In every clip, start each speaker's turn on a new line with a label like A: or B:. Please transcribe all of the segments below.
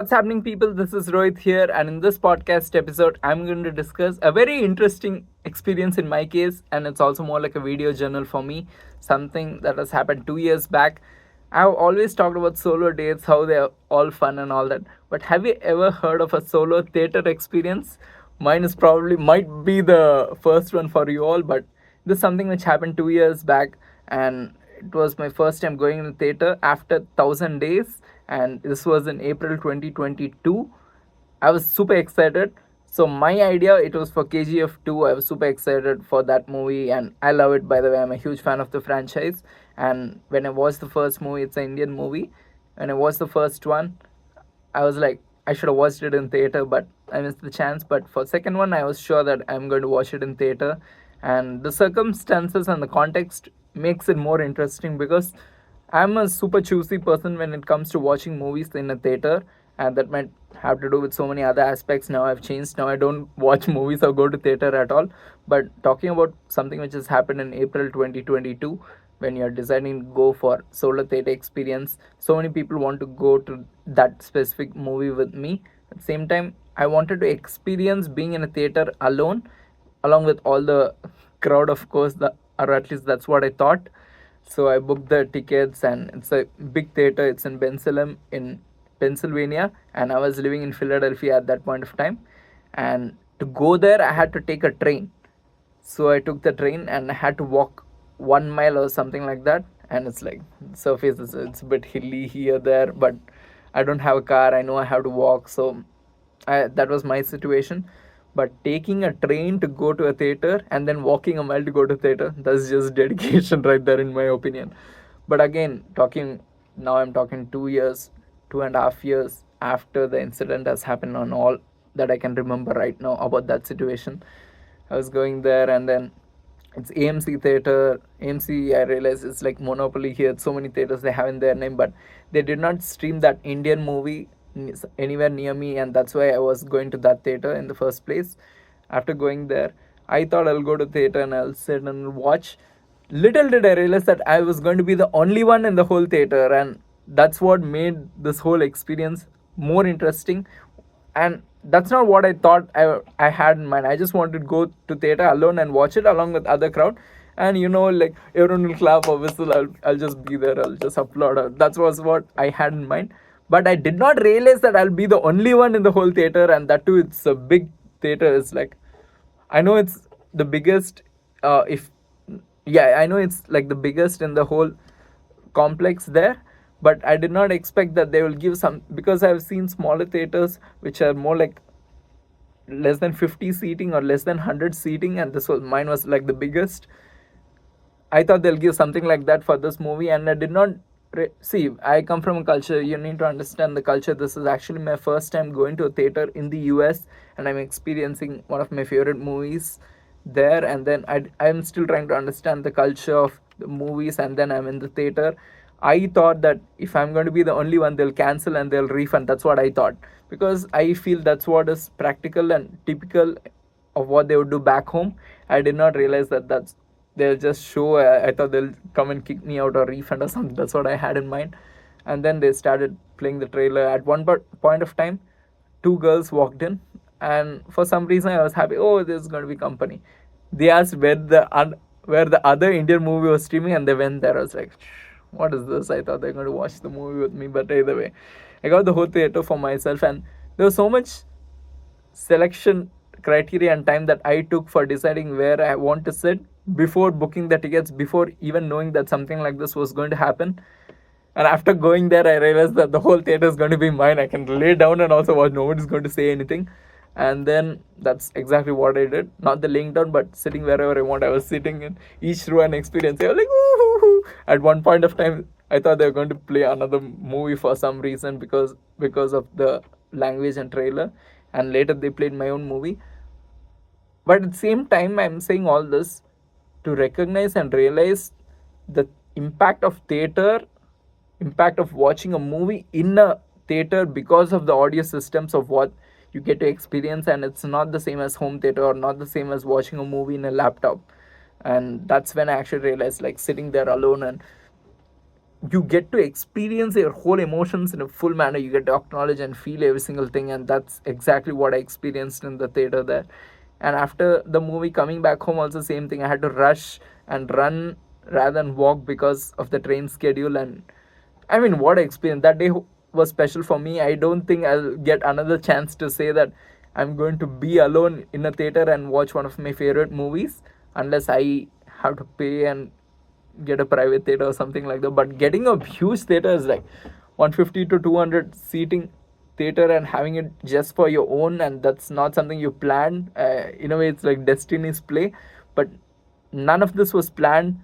A: What's happening, people? This is Rohit here, and in this podcast episode, I'm going to discuss a very interesting experience in my case, and it's also more like a video journal for me, something that has happened 2 years back. I've always talked about solo dates, how they're all fun and all that, but have you ever heard of a solo theater experience? Mine is probably might be the first one for you all, but this is something which happened 2 years back, and it was my first time going in the theater after 1,000 days, and this was in April 2022. I was super excited. So my idea, it was for KGF 2. I was super excited for that movie, and I love it. By the way, I'm a huge fan of the franchise. And when I watched the first movie, it's an Indian movie. When I watched the first one, I was like, I should have watched it in theater, but I missed the chance. But for second one, I was sure that I'm going to watch it in theater, and the circumstances and the context makes it more interesting because I'm a super choosy person when it comes to watching movies in a theater, and that might have to do with so many other aspects. Now I've changed. Now I don't watch movies or go to theater at all. But talking about something which has happened in April 2022, when you're deciding to go for solo theater experience, so many people want to go to that specific movie with me. At the same time, I wanted to experience being in a theater alone, along with all the crowd, of course, or at least that's what I thought. So I booked the tickets, and it's a big theater. It's in Bensalem in Pennsylvania, and I was living in Philadelphia at that point of time. And to go there, I had to take a train. So I took the train, and I had to walk 1 mile or something like that. And it's like surface is it's a bit hilly here there, but I don't have a car. I know I have to walk, so that was my situation. But taking a train to go to a theater and then walking a mile to go to theater, that's just dedication right there, in my opinion. But again, talking now, I'm talking 2 years, 2.5 years after the incident has happened, on all that I can remember right now about that situation. I was going there, and then it's AMC theater. AMC, I realize it's like monopoly here. So many theaters they have in their name, but they did not stream that Indian movie anywhere near me, and that's why I was going to that theater in the first place. After going there, I thought I'll go to theater and I'll sit and watch. Little did I realize that I was going to be the only one in the whole theater, and that's what made this whole experience more interesting. And that's not what I thought I had in mind. I just wanted to go to theater alone and watch it along with other crowd, and like everyone will clap or whistle. I'll just be there. I'll just applaud. That was what I had in mind. But I did not realize that I'll be the only one in the whole theater, and that too, it's a big theater. It's like, I know it's the biggest. If Yeah, I know it's like the biggest in the whole complex there, but I did not expect that they will give some, because I've seen smaller theaters which are more like less than 50 seating or less than 100 seating, and this was mine was like the biggest. I thought they'll give something like that for this movie, and I did not see. I come from a culture. You need to understand the culture. This is actually my first time going to a theater in the US, and I'm experiencing one of my favorite movies there. And then I'm still trying to understand the culture of the movies, and then I'm in the theater. I thought that if I'm going to be the only one, they'll cancel and they'll refund. That's what I thought, because I feel that's what is practical and typical of what they would do back home. I did not realize that they'll just show. I thought they'll come and kick me out or refund or something. That's what I had in mind. And then they started playing the trailer. At one point of time, two girls walked in, and for some reason I was happy. Oh, there's going to be company. They asked where the other Indian movie was streaming, and they went there. I was like, what is this? I thought they're going to watch the movie with me, but either way, I got the whole theater for myself, and there was so much selection criteria and time that I took for deciding where I want to sit before booking the tickets, before even knowing that something like this was going to happen. And after going there, I realized that the whole theater is going to be mine. I can lay down and also watch. Nobody's going to say anything. And then that's exactly what I did. Not the laying down, but sitting wherever I want. I was sitting in each row and experience. I was like, woo. At one point of time, I thought they were going to play another movie for some reason, because of the language and trailer. And later they played my own movie. But at the same time, I'm saying all this to recognize and realize the impact of theater, impact of watching a movie in a theater, because of the audio systems of what you get to experience. And it's not the same as home theater, or not the same as watching a movie in a laptop. And that's when I actually realized, like, sitting there alone and you get to experience your whole emotions in a full manner. You get to acknowledge and feel every single thing, and that's exactly what I experienced in the theater there. And after the movie, coming back home, also same thing. I had to rush and run rather than walk because of the train schedule. And I mean, what experience that day was special for me. I don't think I'll get another chance to say that I'm going to be alone in a theater and watch one of my favorite movies unless I have to pay and get a private theater or something like that. But getting a huge theater is like 150 to 200 seating theater and having it just for your own, and that's not something you planned. In a way, it's like destiny's play, but none of this was planned.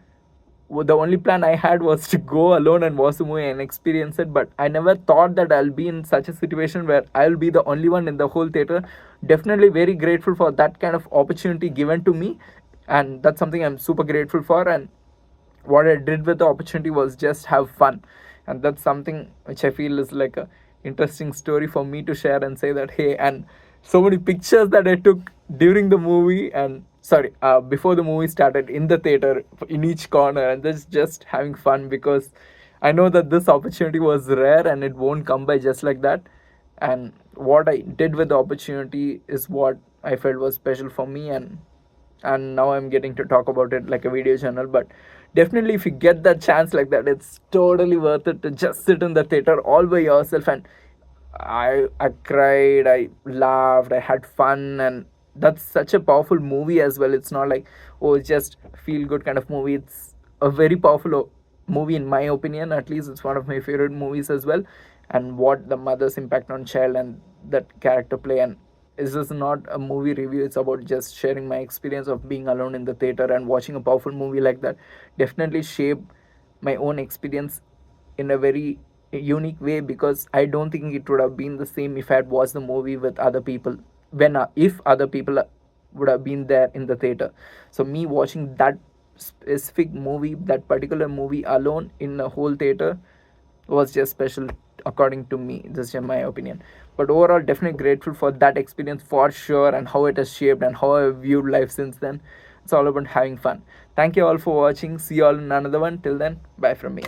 A: The only plan I had was to go alone and watch the movie and experience it. But I never thought that I'll be in such a situation where I'll be the only one in the whole theater. Definitely very grateful for that kind of opportunity given to me, and that's something I'm super grateful for. And what I did with the opportunity was just have fun, and that's something which I feel is like a interesting story for me to share and say that hey. And so many pictures that I took during the movie, and sorry, before the movie started in the theater in each corner, and just having fun because I know that this opportunity was rare and it won't come by just like that. And what I did with the opportunity is what I felt was special for me. And now I'm getting to talk about it like a video channel. But definitely, if you get that chance like that, it's totally worth it to just sit in the theater all by yourself. And I cried, I laughed, I had fun. And that's such a powerful movie as well. It's not like, oh, it's just feel good kind of movie. It's a very powerful movie in my opinion. At least it's one of my favorite movies as well. And what the mother's impact on child and that character play. And this is not a movie review, it's about just sharing my experience of being alone in the theater and watching a powerful movie like that. Definitely shaped my own experience in a very unique way, because I don't think it would have been the same if I had watched the movie with other people, when if other people would have been there in the theater. So me watching that specific movie, that particular movie alone in a whole theater, was just special according to me. This is my opinion. But overall, definitely grateful for that experience for sure, and how it has shaped and how I've viewed life since then. It's all about having fun. Thank you all for watching. See you all in another one. Till then, bye from me.